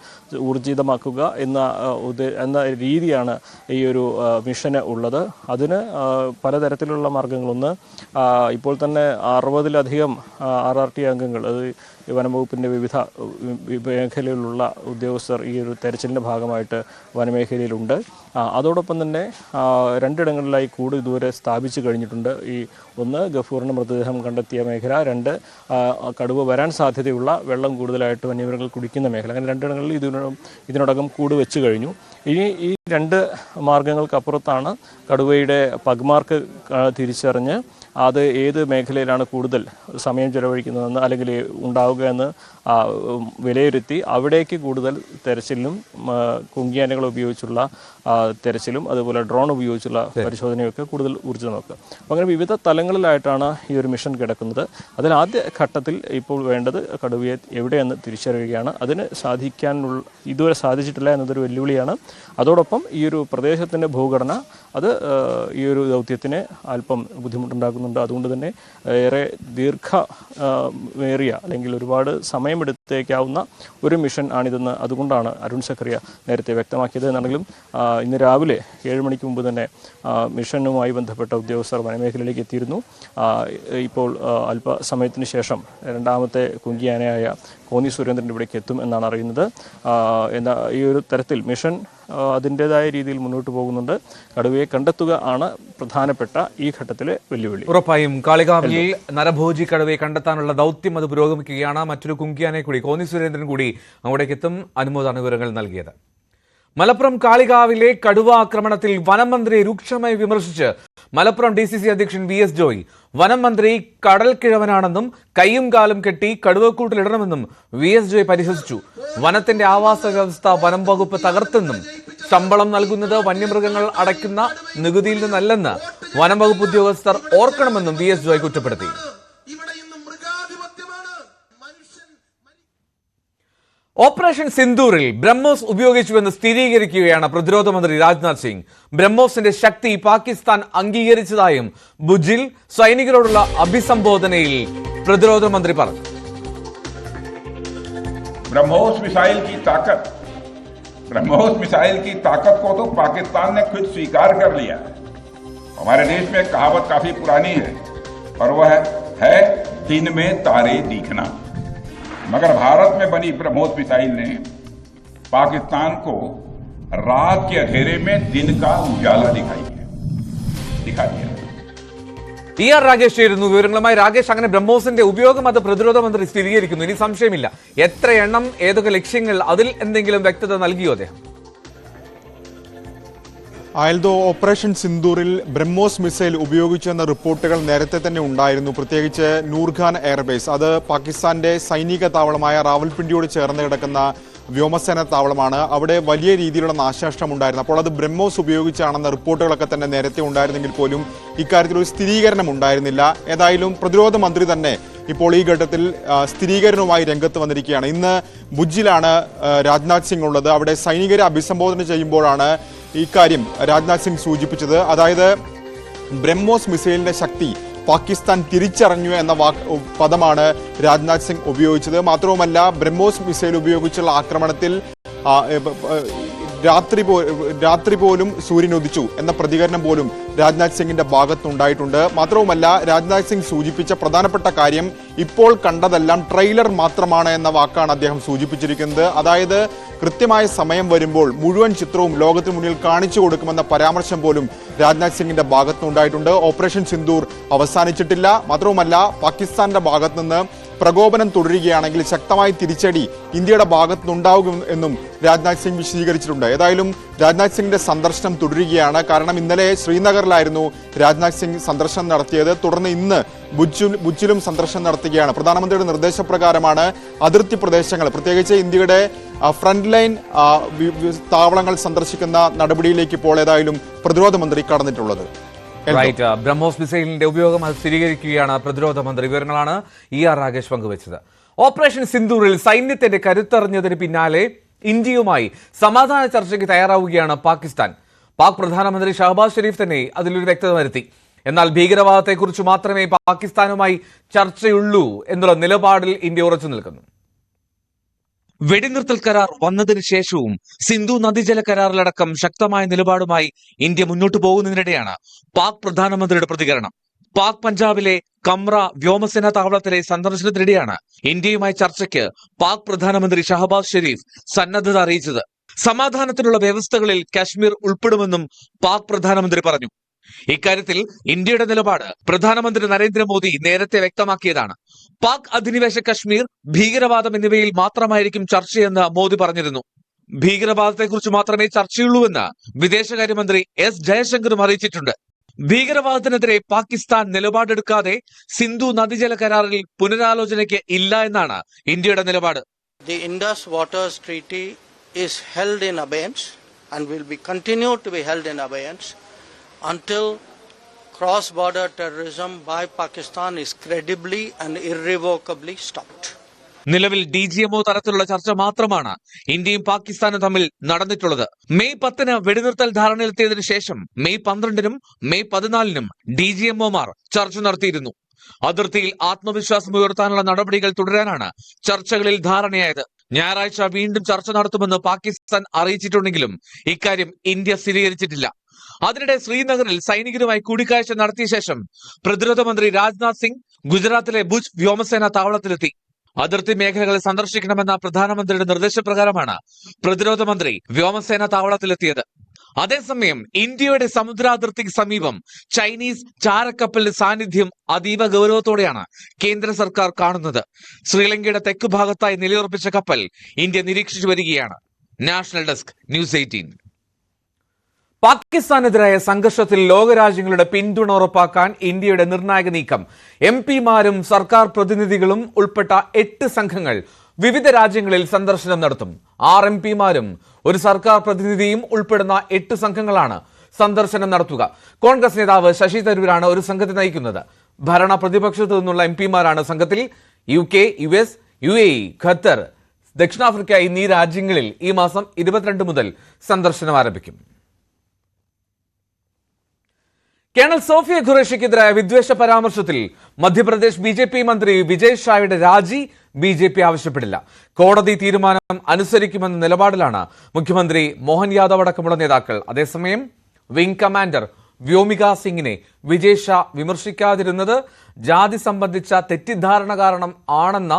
ഊർജിതമാക്കുക എന്ന രീതിയാണ് ഈ ഒരു മിഷന് ഉള്ളത്. അതിന് പലതരത്തിലുള്ള മാർഗങ്ങളൊന്ന് ഇപ്പോൾ തന്നെ 60-ലധികം RRT അംഗങ്ങൾ, അത് വനംവകുപ്പിൻ്റെ വിവിധ മേഖലയിലുള്ള ഉദ്യോഗസ്ഥർ ഈ ഒരു തെരച്ചിലിൻ്റെ ഭാഗമായിട്ട് വനമേഖലയിലുണ്ട്. അതോടൊപ്പം തന്നെ 2 ഇടങ്ങളിലായി കൂട് ഇതുവരെ സ്ഥാപിച്ചു കഴിഞ്ഞിട്ടുണ്ട്. ഒന്ന് ഗഫൂറിൻ്റെ മൃതദേഹം കണ്ടെത്തിയ മേഖല, 2 കടുവ വരാൻ സാധ്യതയുള്ള വെള്ളം കൂടുതലായിട്ട് വന്യമൃഗങ്ങൾ കുടിക്കുന്ന മേഖല. അങ്ങനെ 2 ഇടങ്ങളിൽ ഇതിനോടകം കൂട് വെച്ച് കഴിഞ്ഞു. ഇനി ഈ 2 മാർഗങ്ങൾക്കപ്പുറത്താണ് കടുവയുടെ പഗ്മാർക്ക് തിരിച്ചറിഞ്ഞ് അത് ഏത് മേഖലയിലാണ് കൂടുതൽ സമയം ചെലവഴിക്കുന്നതെന്ന് അല്ലെങ്കിൽ ഉണ്ടാവുക എന്ന് വിലയിരുത്തി അവിടേക്ക് കൂടുതൽ തെരച്ചിലിനും കുങ്കിയാനകൾ ഉപയോഗിച്ചുള്ള തെരച്ചിലും അതുപോലെ ഡ്രോൺ ഉപയോഗിച്ചുള്ള പരിശോധനയൊക്കെ കൂടുതൽ ഊർജിതമാക്കുക. അപ്പോൾ അങ്ങനെ വിവിധ തലങ്ങളിലായിട്ടാണ് ഈ ഒരു മിഷൻ കിടക്കുന്നത്. അതിൽ ആദ്യ ഘട്ടത്തിൽ ഇപ്പോൾ വേണ്ടത് കടുവയെ എവിടെയെന്ന് തിരിച്ചറിയുകയാണ്. അതിന് ഇതുവരെ സാധിച്ചിട്ടില്ല എന്നതൊരു വെല്ലുവിളിയാണ്. അതോടൊപ്പം ഈ ഒരു പ്രദേശത്തിൻ്റെ ഭൂഘടന അത് ഈ ഒരു ദൗത്യത്തിന് അല്പം ബുദ്ധിമുട്ടുണ്ടാക്കുന്നുണ്ട്. അതുകൊണ്ട് തന്നെ ഏറെ ദീർഘമേറിയ അല്ലെങ്കിൽ ഒരുപാട് സമയമെടുത്തേക്കാവുന്ന ഒരു മിഷൻ ആണിതെന്ന് അതുകൊണ്ടാണ് അരുൺ സക്കറിയ നേരത്തെ വ്യക്തമാക്കിയത്. എന്നാണെങ്കിലും ഇന്ന് രാവിലെ 7 മണിക്ക് മുമ്പ് തന്നെ മിഷനുമായി ബന്ധപ്പെട്ട ഉദ്യോഗസ്ഥർ വനമേഖലയിലേക്ക് എത്തിയിരുന്നു. ഇപ്പോൾ അല്പസമയത്തിന് ശേഷം 2ാമത്തെ കുങ്കിയാനയായ കോന്നി സുരേന്ദ്രൻ്റെ ഇവിടേക്ക് എത്തും എന്നാണ് അറിയുന്നത്. ഈ ഒരു തരത്തിൽ മിഷൻ അതിൻ്റെതായ രീതിയിൽ മുന്നോട്ട് പോകുന്നുണ്ട്. കടുവയെ കണ്ടെത്തുക ആണ് പ്രധാനപ്പെട്ട ഈ ഘട്ടത്തിലെ വെല്ലുവിളി. ഉറപ്പായും കാളികാവിൽ നരഭോജി കടുവയെ കണ്ടെത്താനുള്ള ദൗത്യം അത് പുരോഗമിക്കുകയാണ്. മറ്റൊരു കുങ്കിയാനെ കൂടി കോന്നി സുരേന്ദ്രൻ കൂടി അങ്ങോട്ടേക്ക് എത്തും. അനുമോദാണ് വിവരങ്ങൾ നൽകിയത്. മലപ്പുറം കാളികാവിലെ കടുവ ആക്രമണത്തിൽ വനം മന്ത്രിയെ രൂക്ഷമായി വിമർശിച്ച് മലപ്പുറം DCC അധ്യക്ഷൻ VS ജോയ്. വനം മന്ത്രി കടൽ കിഴവനാണെന്നും കൈയും കാലും കെട്ടി കടുവക്കൂട്ടിലിടണമെന്നും VS ജോയ് പരിഹസിച്ചു. വനത്തിന്റെ ആവാസ വ്യവസ്ഥ വനം വകുപ്പ് തകർത്തെന്നും ശമ്പളം നൽകുന്നത് വന്യമൃഗങ്ങൾ അടയ്ക്കുന്ന നികുതിയിൽ നിന്നല്ലെന്ന് വനം വകുപ്പ് ഉദ്യോഗസ്ഥർ ഓർക്കണമെന്നും VS ജോയ് കുറ്റപ്പെടുത്തി. ഓപ്പറേഷൻ സിന്ദൂറിൽ ബ്രഹ്മോസ് ഉപയോഗിച്ചുവെന്ന് സ്ഥിരീകരിക്കുകയാണ് പ്രതിരോധ മന്ത്രി രാജ്നാഥ് സിംഗ്. ബ്രഹ്മോസിന്റെ ശക്തി പാകിസ്ഥാൻ അംഗീകരിച്ചതായും ഭുജിൽ സൈനികരോടുള്ള അഭിസംബോധനയിൽ പ്രതിരോധ മന്ത്രി പറഞ്ഞു. ब्रह्मोस मिसाइल की ताकत को तो पाकिस्तान ने खुद स्वीकार कर लिया। हमारे देश में कहावत काफी पुरानी है और वह है दिन में तारे दिखना। मगर भारत में बनी ब्रह्मोस मिसाइल ने पाकिस्तान को रात के अंधेरे में दिन का उजाला दिखा दिया। TR രാഗേഷ് ചേരുന്നു വിവരങ്ങളുമായി. രാഗേഷ്, അങ്ങനെ ബ്രഹ്മോസിന്റെ ഉപയോഗം അത് പ്രതിരോധ മന്ത്രി സ്ഥിരീകരിക്കുന്നു. ഇനി സംശയമില്ല. എത്ര എണ്ണം, ഏതൊക്കെ ലക്ഷ്യങ്ങൾ, അതിൽ എന്തെങ്കിലും വ്യക്തത നൽകിയോ അദ്ദേഹം? ആയൽദോ, ഓപ്പറേഷൻ സിന്ദൂറിൽ ബ്രഹ്മോസ് മിസൈൽ ഉപയോഗിച്ചെന്ന റിപ്പോർട്ടുകൾ നേരത്തെ തന്നെ ഉണ്ടായിരുന്നു. പ്രത്യേകിച്ച് നൂർഖാൻ എയർബേസ്, അത് പാകിസ്ഥാന്റെ സൈനിക താവളമായ റാവൽപിണ്ടിയോട് ചേർന്ന് കിടക്കുന്ന വ്യോമസേന താവളമാണ്. അവിടെ വലിയ രീതിയിലുള്ള നാശനഷ്ടം ഉണ്ടായിരുന്നു. അപ്പോൾ അത് ബ്രഹ്മോസ് ഉപയോഗിച്ചാണെന്ന റിപ്പോർട്ടുകളൊക്കെ തന്നെ നേരത്തെ ഉണ്ടായിരുന്നെങ്കിൽ പോലും ഇക്കാര്യത്തിൽ ഒരു സ്ഥിരീകരണം ഉണ്ടായിരുന്നില്ല. ഏതായാലും പ്രതിരോധ മന്ത്രി തന്നെ ഇപ്പോൾ ഈ ഘട്ടത്തിൽ സ്ഥിരീകരണവുമായി രംഗത്ത് വന്നിരിക്കുകയാണ്. ഇന്ന് ഭുജിലാണ് രാജ്നാഥ് സിംഗ് ഉള്ളത്. അവിടെ സൈനികരെ അഭിസംബോധന ചെയ്യുമ്പോഴാണ് ഇക്കാര്യം രാജ്നാഥ് സിംഗ് സൂചിപ്പിച്ചത്. അതായത് ബ്രഹ്മോസ് മിസൈലിന്റെ ശക്തി പാകിസ്ഥാൻ തിരിച്ചറിഞ്ഞു എന്ന പദമാണ് രാജ്നാഥ് സിംഗ് ഉപയോഗിച്ചത്. മാത്രവുമല്ല, ബ്രഹ്മോസ് മിസൈൽ ഉപയോഗിച്ചുള്ള ആക്രമണത്തിൽ രാത്രി പോലും സൂര്യൻ ഉദിച്ചു എന്ന പ്രതികരണം പോലും രാജ്നാഥ് സിംഗിന്റെ ഭാഗത്തുണ്ടായിട്ടുണ്ട്. മാത്രവുമല്ല, രാജ്നാഥ് സിംഗ് സൂചിപ്പിച്ച പ്രധാനപ്പെട്ട കാര്യം ഇപ്പോൾ കണ്ടതെല്ലാം ട്രെയിലർ മാത്രമാണ് എന്ന വാക്കാണ് അദ്ദേഹം സൂചിപ്പിച്ചിരിക്കുന്നത്. അതായത് കൃത്യമായ സമയം വരുമ്പോൾ മുഴുവൻ ചിത്രവും ലോകത്തിന് മുന്നിൽ കാണിച്ചു കൊടുക്കുമെന്ന പരാമർശം പോലും രാജ്നാഥ് സിംഗിന്റെ ഭാഗത്തുനിന്നുണ്ടായിട്ടുണ്ട്. ഓപ്പറേഷൻ സിന്ദൂർ അവസാനിച്ചിട്ടില്ല. മാത്രവുമല്ല, പാകിസ്ഥാന്റെ ഭാഗത്തുനിന്ന് പ്രകോപനം തുടരുകയാണെങ്കിൽ ശക്തമായ തിരിച്ചടി ഇന്ത്യയുടെ ഭാഗത്തുനിന്നുണ്ടാകും എന്നും രാജ്നാഥ് സിംഗ് വിശദീകരിച്ചിട്ടുണ്ട്. ഏതായാലും രാജ്നാഥ് സിംഗിന്റെ സന്ദർശനം തുടരുകയാണ്. കാരണം ഇന്നലെ ശ്രീനഗറിലായിരുന്നു രാജ്നാഥ് സിംഗ് സന്ദർശനം നടത്തിയത്. തുടർന്ന് ഇന്ന് ഭുജിലും സന്ദർശനം നടത്തുകയാണ്. പ്രധാനമന്ത്രിയുടെ നിർദ്ദേശപ്രകാരമാണ് അതിർത്തി പ്രദേശങ്ങൾ, പ്രത്യേകിച്ച് ഇന്ത്യയുടെ ഫ്രണ്ട് ലൈൻ താവളങ്ങൾ സന്ദർശിക്കുന്ന നടപടിയിലേക്ക് ഇപ്പോൾ ഏതായാലും പ്രതിരോധ മന്ത്രി കടന്നിട്ടുള്ളത്. ബ്രഹ്മോസ് മിസൈലിന്റെ ഉപയോഗം അത് സ്ഥിരീകരിക്കുകയാണ് പ്രതിരോധ മന്ത്രി. വിവരങ്ങളാണ് ER രാഗേഷ് പങ്കുവച്ചത്. ഓപ്പറേഷൻ സിന്ദൂറിൽ സൈന്യത്തിന്റെ കരുത്തറിഞ്ഞതിന് പിന്നാലെ ഇന്ത്യയുമായി സമാധാന ചർച്ചയ്ക്ക് തയ്യാറാവുകയാണ് പാകിസ്ഥാൻ. പാക് പ്രധാനമന്ത്രി ഷഹബാസ് ഷെരീഫ് തന്നെ അതിലൊരു വ്യക്തത വരുത്തി. എന്നാൽ ഭീകരവാദത്തെക്കുറിച്ച് മാത്രമേ പാകിസ്ഥാനുമായി ചർച്ചയുള്ളൂ എന്നുള്ള നിലപാടിൽ ഇന്ത്യ ഉറച്ചു നിൽക്കുന്നു. വെടിനിർത്തൽ കരാർ വന്നതിന് ശേഷവും സിന്ധു നദീജല കരാറിലടക്കം ശക്തമായ നിലപാടുമായി ഇന്ത്യ മുന്നോട്ടു പോകുന്നതിനിടെയാണ് പാക് പ്രധാനമന്ത്രിയുടെ പ്രതികരണം. പാക് പഞ്ചാബിലെ കമ്ര വ്യോമസേനാ താവളത്തിലെ സന്ദർശനത്തിനിടെയാണ് ഇന്ത്യയുമായി ചർച്ചയ്ക്ക് പാക് പ്രധാനമന്ത്രി ഷഹബാസ് ഷെരീഫ് സന്നദ്ധത അറിയിച്ചത്. സമാധാനത്തിനുള്ള വ്യവസ്ഥകളിൽ കാശ്മീർ ഉൾപ്പെടുമെന്നും പാക് പ്രധാനമന്ത്രി പറഞ്ഞു. ഇക്കാര്യത്തിൽ ഇന്ത്യയുടെ നിലപാട് പ്രധാനമന്ത്രി നരേന്ദ്രമോദി നേരത്തെ വ്യക്തമാക്കിയതാണ്. പാക് അധിനിവേശ കശ്മീർ, ഭീകരവാദം എന്നിവയിൽ മാത്രമായിരിക്കും ചർച്ചയെന്ന് മോദി പറഞ്ഞിരുന്നു. ഭീകരവാദത്തെക്കുറിച്ച് മാത്രമേ ചർച്ചയുള്ളൂവെന്ന് വിദേശകാര്യമന്ത്രി S ജയശങ്കറും അറിയിച്ചിട്ടുണ്ട്. ഭീകരവാദത്തിനെതിരെ പാകിസ്ഥാൻ നിലപാടെടുക്കാതെ സിന്ധു നദീജല കരാറിൽ പുനരാലോചനയ്ക്ക് ഇല്ല എന്നാണ് ഇന്ത്യയുടെ നിലപാട്. The Indus Waters Treaty is held in abeyance and will be continued to be held in abeyance until cross-border terrorism by Pakistan is credibly and irrevocably stopped. നിലവിൽ DGMO തരത്തിലുള്ള ചർച്ച മാത്രമാണ് ഇന്ത്യയും പാകിസ്ഥാനും തമ്മിൽ നടന്നിട്ടുള്ളത്. മെയ് 10 വെടിനിർത്തൽ ധാരണയിലെത്തിയതിനു ശേഷം മെയ് 12 മെയ് 14 DGMOമാർ ചർച്ച നടത്തിയിരുന്നു. അതിർത്തിയിൽ ആത്മവിശ്വാസം ഉയർത്താനുള്ള നടപടികൾ തുടരാനാണ് ചർച്ചകളിൽ ധാരണയായത്. ഞായറാഴ്ച വീണ്ടും ചർച്ച നടത്തുമെന്ന് പാകിസ്ഥാൻ അറിയിച്ചിട്ടുണ്ടെങ്കിലും ഇക്കാര്യം ഇന്ത്യ സ്ഥിരീകരിച്ചിട്ടില്ല. അതിനിടെ ശ്രീനഗറിൽ സൈനികരുമായി കൂടിക്കാഴ്ച നടത്തിയ ശേഷം പ്രതിരോധ മന്ത്രി രാജ്നാഥ് സിംഗ് ഗുജറാത്തിലെ ഭുജ് വ്യോമസേനാ താവളത്തിലെത്തി. അതിർത്തി മേഖലകൾ സന്ദർശിക്കണമെന്ന പ്രധാനമന്ത്രിയുടെ നിർദ്ദേശപ്രകാരമാണ് പ്രതിരോധ മന്ത്രി വ്യോമസേനാ താവളത്തിലെത്തിയത്. അതേസമയം ഇന്ത്യയുടെ സമുദ്രാതിർത്തിക്ക് സമീപം ചൈനീസ് ചാരക്കപ്പലിന്റെ സാന്നിധ്യം അതീവ ഗൗരവത്തോടെയാണ് കേന്ദ്ര സർക്കാർ കാണുന്നത്. ശ്രീലങ്കയുടെ തെക്ക് ഭാഗത്തായി നിലയുറപ്പിച്ച കപ്പൽ ഇന്ത്യ നിരീക്ഷിച്ചു വരികയാണ്. National desk, news 18. പാകിസ്ഥാനെതിരായ സംഘർഷത്തിൽ ലോകരാജ്യങ്ങളുടെ പിന്തുണ ഉറപ്പാക്കാൻ ഇന്ത്യയുടെ നിർണായക നീക്കം. MP-മാരും സർക്കാർ പ്രതിനിധികളും ഉൾപ്പെട്ട 8 സംഘങ്ങൾ വിവിധ രാജ്യങ്ങളിൽ സന്ദർശനം നടത്തും. 6 MP-മാരും ഒരു സർക്കാർ പ്രതിനിധിയും ഉൾപ്പെടുന്ന 8 സംഘങ്ങളാണ് സന്ദർശനം നടത്തുക. കോൺഗ്രസ് നേതാവ് ശശി തരൂരാണ് ഒരു സംഘത്തെ നയിക്കുന്നത്. ഭരണ പ്രതിപക്ഷത്തു നിന്നുള്ള MP-മാരാണ് സംഘത്തിൽ. UK, US, UAE, ഖത്തർ, ദക്ഷിണാഫ്രിക്ക എന്നീ രാജ്യങ്ങളിൽ ഈ മാസം 22 മുതൽ സന്ദർശനം ആരംഭിക്കും. കേണൽ സോഫിയ ഖുറേഷിക്കെതിരായ വിദ്വേഷ പരാമർശത്തിൽ മധ്യപ്രദേശ് BJP മന്ത്രി വിജയ് ഷായുടെ രാജി BJP ആവശ്യപ്പെടില്ല. കോടതി തീരുമാനം അനുസരിക്കുമെന്ന നിലപാടിലാണ് മുഖ്യമന്ത്രി മോഹൻ യാദവ് അടക്കമുള്ള നേതാക്കൾ. അതേസമയം വിംഗ് കമാൻഡർ വ്യോമിക സിംഗിനെ വിജയ് ഷാ വിമർശിക്കാതിരുന്നത് ജാതി സംബന്ധിച്ച തെറ്റിദ്ധാരണ കാരണം ആണെന്ന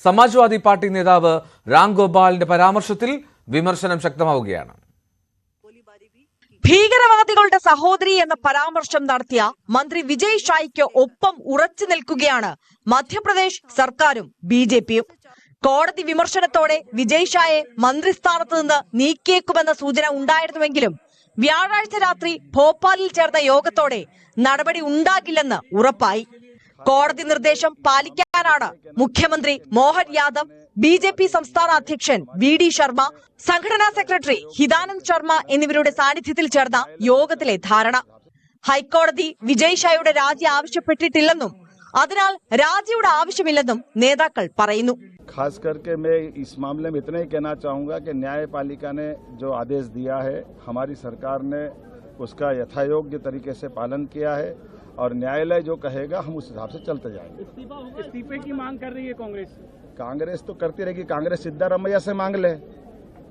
സമാജ്വാദി പാർട്ടി നേതാവ് രാം ഗോപാലിന്റെ പരാമർശത്തിൽ വിമർശനം ശക്തമാവുകയാണ്. ഭീകരവാദികളുടെ സഹോദരി എന്ന പരാമർശം നടത്തിയ മന്ത്രി വിജയ് ഷായ്ക്ക് ഒപ്പം ഉറച്ചു നിൽക്കുകയാണ് മധ്യപ്രദേശ് സർക്കാരും BJPയും. കോടതി വിമർശനത്തോടെ വിജയ് ഷായെ മന്ത്രിസ്ഥാനത്ത് നിന്ന് നീക്കിയേക്കുമെന്ന സൂചന ഉണ്ടായിരുന്നുവെങ്കിലും വ്യാഴാഴ്ച രാത്രി ഭോപ്പാലിൽ ചേർന്ന യോഗത്തോടെ നടപടി ഉണ്ടാകില്ലെന്ന് ഉറപ്പായി. കോടതി നിർദ്ദേശം പാലിക്കാനാണ് മുഖ്യമന്ത്രി മോഹൻ യാദവ്, BJP സംസ്ഥാന അധ്യക്ഷൻ VD ശർമ്മ, സംഘടനാ സെക്രട്ടറി ഹിതാനന്ദ് ശർമ്മ എന്നിവരുടെ സാന്നിധ്യത്തിൽ ചേർന്ന യോഗത്തിലെ ധാരണ. ഹൈക്കോടതി വിജയ് ഷായുടെ രാജി ആവശ്യപ്പെട്ടിട്ടില്ലെന്നും അതിനാൽ രാജിയുടെ ആവശ്യമില്ലെന്നും നേതാക്കൾ പറയുന്നു. खास करके मैं इस मामले में इतना ही कहना चाहूंगा कि न्यायपालिका ने जो आदेश दिया है, हमारी सरकार ने उसका यथायोग्य तरीके से पालन किया है और न्यायालय जो कहेगा हम उस हिसाब से चलते जाएंगे। इस्तीफे की मांग कर रही है कांग्रेस। कांग्रेस तो करती रहेगी, कांग्रेस सिद्धारमैया से मांग ले,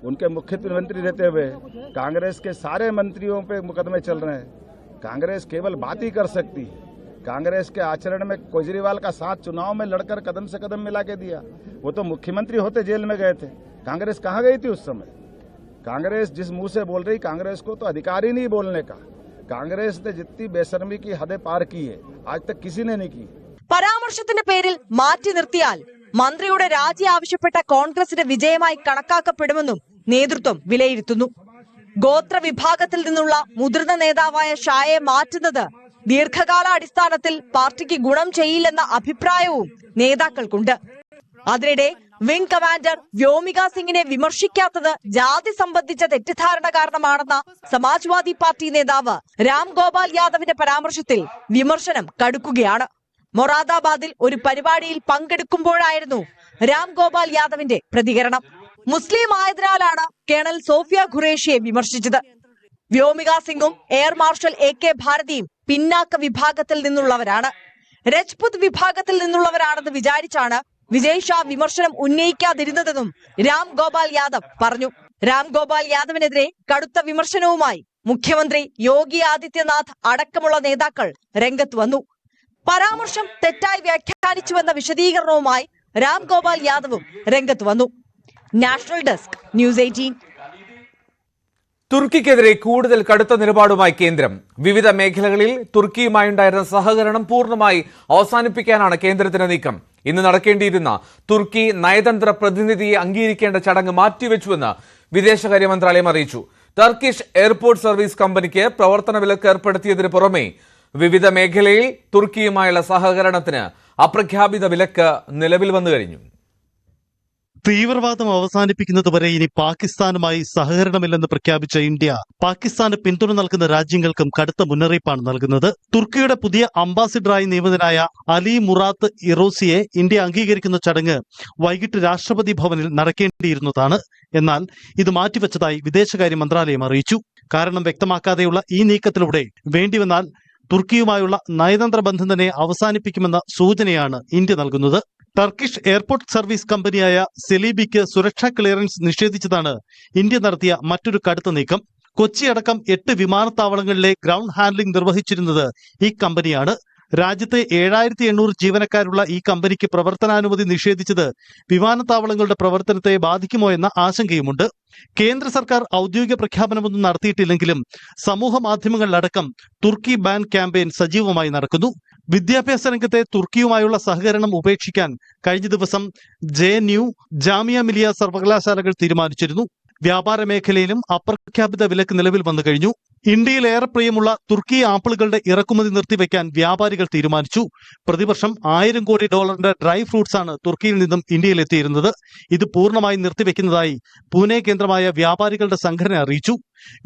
उनके मुख्यमंत्री रहते हुए कांग्रेस के सारे मंत्रियों पे मुकदमे चल रहे हैं। कांग्रेस केवल बात ही कर सकती है। कांग्रेस के आचरण में केजरीवाल का साथ चुनाव में लड़कर कदम से कदम मिला के दिया, वो तो मुख्यमंत्री होते जेल में गए थे। कांग्रेस कहाँ गई थी उस समय? कांग्रेस जिस मुंह से बोल रही, कांग्रेस को तो अधिकार ही नहीं बोलने का। कांग्रेस ने जितनी बेशर्मी की हदें पार की है आज तक किसी ने नहीं की। പരാമർശത്തിന്റെ പേരിൽ മാറ്റി നിർത്തിയാൽ മന്ത്രിയുടെ രാജി ആവശ്യപ്പെട്ട കോൺഗ്രസിന്റെ വിജയമായി കണക്കാക്കപ്പെടുമെന്നും നേതൃത്വം വിലയിരുത്തുന്നു. ഗോത്ര വിഭാഗത്തിൽ നിന്നുള്ള മുതിർന്ന നേതാവായ ഷായെ മാറ്റുന്നത് ദീർഘകാലാടിസ്ഥാനത്തിൽ പാർട്ടിക്ക് ഗുണം ചെയ്യില്ലെന്ന അഭിപ്രായവും നേതാക്കൾക്കുണ്ട്. അതിനിടെ വിംഗ് കമാൻഡർ വ്യോമിക സിംഗിനെ വിമർശിക്കാത്തത് ജാതി സംബന്ധിച്ച തെറ്റിദ്ധാരണ കാരണമാണെന്ന സമാജ്വാദി പാർട്ടി നേതാവ് രാം ഗോപാൽ യാദവിന്റെ പരാമർശത്തിൽ വിമർശനം കടുക്കുകയാണ്. മൊറാദാബാദിൽ ഒരു പരിപാടിയിൽ പങ്കെടുക്കുമ്പോഴായിരുന്നു രാം ഗോപാൽ യാദവിന്റെ പ്രതികരണം. മുസ്ലിം ആയതിനാലാണ് കേണൽ സോഫിയ ഖുറേഷിയെ വിമർശിച്ചത്. വ്യോമിക സിംഗും എയർ മാർഷൽ AK ഭാരതിയും പിന്നാക്ക വിഭാഗത്തിൽ നിന്നുള്ളവരാണ്, രജ്പുത് വിഭാഗത്തിൽ നിന്നുള്ളവരാണെന്ന് വിചാരിച്ചാണ് വിജയ് ഷാ വിമർശനം ഉന്നയിക്കാതിരുന്നതെന്നും രാം ഗോപാൽ യാദവ് പറഞ്ഞു. രാം ഗോപാൽ യാദവിനെതിരെ കടുത്ത വിമർശനവുമായി മുഖ്യമന്ത്രി യോഗി ആദിത്യനാഥ് അടക്കമുള്ള നേതാക്കൾ രംഗത്ത് വന്നു. പരാമർശം തെറ്റായി വ്യാഖ്യാനിച്ചുവെന്ന വിശദീകരണവുമായി രാം ഗോപാൽ യാദവും രംഗത്ത് വന്നു. National desk news 18. തുർക്കിക്കെതിരെ കൂടുതൽ കടുത്ത നിലപാടുമായി കേന്ദ്രം. വിവിധ മേഖലകളിൽ തുർക്കിയുമായുണ്ടായിരുന്ന സഹകരണം പൂർണ്ണമായി അവസാനിപ്പിക്കാനാണ് കേന്ദ്രത്തിന്റെ നീക്കം. ഇന്ന് നടക്കേണ്ടിയിരുന്ന തുർക്കി നയതന്ത്ര പ്രതിനിധിയെ അംഗീകരിക്കേണ്ട ചടങ്ങ് മാറ്റിവെച്ചുവെന്ന് വിദേശകാര്യ മന്ത്രാലയം അറിയിച്ചു. ടർക്കിഷ് എയർപോർട്ട് സർവീസ് കമ്പനിക്ക് പ്രവർത്തന വിലക്ക് ഏർപ്പെടുത്തിയതിനു പുറമെ വിവിധ മേഖലയിൽ തുർക്കിയുമായുള്ള സഹകരണത്തിന് അപ്രഖ്യാപിത വിലക്ക് നിലവിൽ വന്നു കഴിഞ്ഞു. തീവ്രവാദം അവസാനിപ്പിക്കുന്നതുവരെ ഇനി പാകിസ്ഥാനുമായി സഹകരണമില്ലെന്ന് പ്രഖ്യാപിച്ച ഇന്ത്യ പാകിസ്ഥാന് പിന്തുണ നൽകുന്ന രാജ്യങ്ങൾക്കും കടുത്ത മുന്നറിയിപ്പാണ് നൽകുന്നത്. തുർക്കിയുടെ പുതിയ അംബാസിഡറായി നിയമിതനായ അലി മുറാത്ത് ഇറോസിയെ ഇന്ത്യ അംഗീകരിക്കുന്ന ചടങ്ങ് വൈകിട്ട് രാഷ്ട്രപതി ഭവനിൽ നടക്കേണ്ടിയിരുന്നതാണ്. എന്നാൽ ഇത് മാറ്റിവെച്ചതായി വിദേശകാര്യ മന്ത്രാലയം അറിയിച്ചു. കാരണം വ്യക്തമാക്കാതെയുള്ള ഈ നീക്കത്തിലൂടെ വേണ്ടിവന്നാൽ തുർക്കിയുമായുള്ള നയതന്ത്ര ബന്ധം തന്നെ അവസാനിപ്പിക്കുമെന്ന സൂചനയാണ് ഇന്ത്യ നൽകുന്നത്. ടർക്കിഷ് എയർപോർട്ട് സർവീസ് കമ്പനിയായ സെലീബിക്ക് സുരക്ഷാ ക്ലിയറൻസ് നിഷേധിച്ചതാണ് ഇന്ത്യ നടത്തിയ മറ്റൊരു കടുത്ത നീക്കം. കൊച്ചി അടക്കം 8 വിമാനത്താവളങ്ങളിലെ ഗ്രൗണ്ട് ഹാൻഡ്ലിംഗ് നിർവഹിച്ചിരുന്നത് ഈ കമ്പനിയാണ്. രാജ്യത്തെ 7800 ജീവനക്കാരുള്ള ഈ കമ്പനിക്ക് പ്രവർത്തനാനുമതി നിഷേധിച്ചത് വിമാനത്താവളങ്ങളുടെ പ്രവർത്തനത്തെ ബാധിക്കുമോ എന്ന ആശങ്കയുമുണ്ട്. കേന്ദ്ര സർക്കാർ ഔദ്യോഗിക പ്രഖ്യാപനമൊന്നും നടത്തിയിട്ടില്ലെങ്കിലും സമൂഹ മാധ്യമങ്ങളിലടക്കം തുർക്കി ബാൻ ക്യാമ്പയിൻ സജീവമായി നടക്കുന്നു. വിദ്യാഭ്യാസ രംഗത്തെ തുർക്കിയുമായുള്ള സഹകരണം ഉപേക്ഷിക്കാൻ കഴിഞ്ഞ ദിവസം JNU, ജാമിയ മിലിയ സർവകലാശാലകൾ തീരുമാനിച്ചിരുന്നു. വ്യാപാര മേഖലയിലും അപ്രഖ്യാപിത വിലക്ക് നിലവിൽ വന്നു കഴിഞ്ഞു. ഇന്ത്യയിൽ ഏറെ പ്രിയമുള്ള തുർക്കി ആപ്പിളുകളുടെ ഇറക്കുമതി നിർത്തിവെക്കാൻ വ്യാപാരികൾ തീരുമാനിച്ചു. പ്രതിവർഷം $1000 കോടി ഡ്രൈ ഫ്രൂട്ട്സ് ആണ് തുർക്കിയിൽ നിന്നും ഇന്ത്യയിലെത്തിയിരുന്നത്. ഇത് പൂർണ്ണമായി നിർത്തിവെക്കുന്നതായി പൂനെ കേന്ദ്രമായ വ്യാപാരികളുടെ സംഘടന അറിയിച്ചു.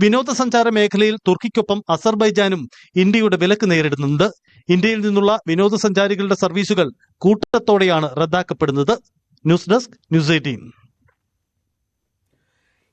വിനോദസഞ്ചാര മേഖലയിൽ തുർക്കിക്കൊപ്പം അസർബൈജാനും ഇന്ത്യയുടെ വിലക്ക് നേരിടുന്നുണ്ട്. ഇന്ത്യയിൽ നിന്നുള്ള വിനോദസഞ്ചാരികളുടെ സർവീസുകൾ കൂട്ടത്തോടെയാണ് റദ്ദാക്കപ്പെടുന്നത്. News desk news 18.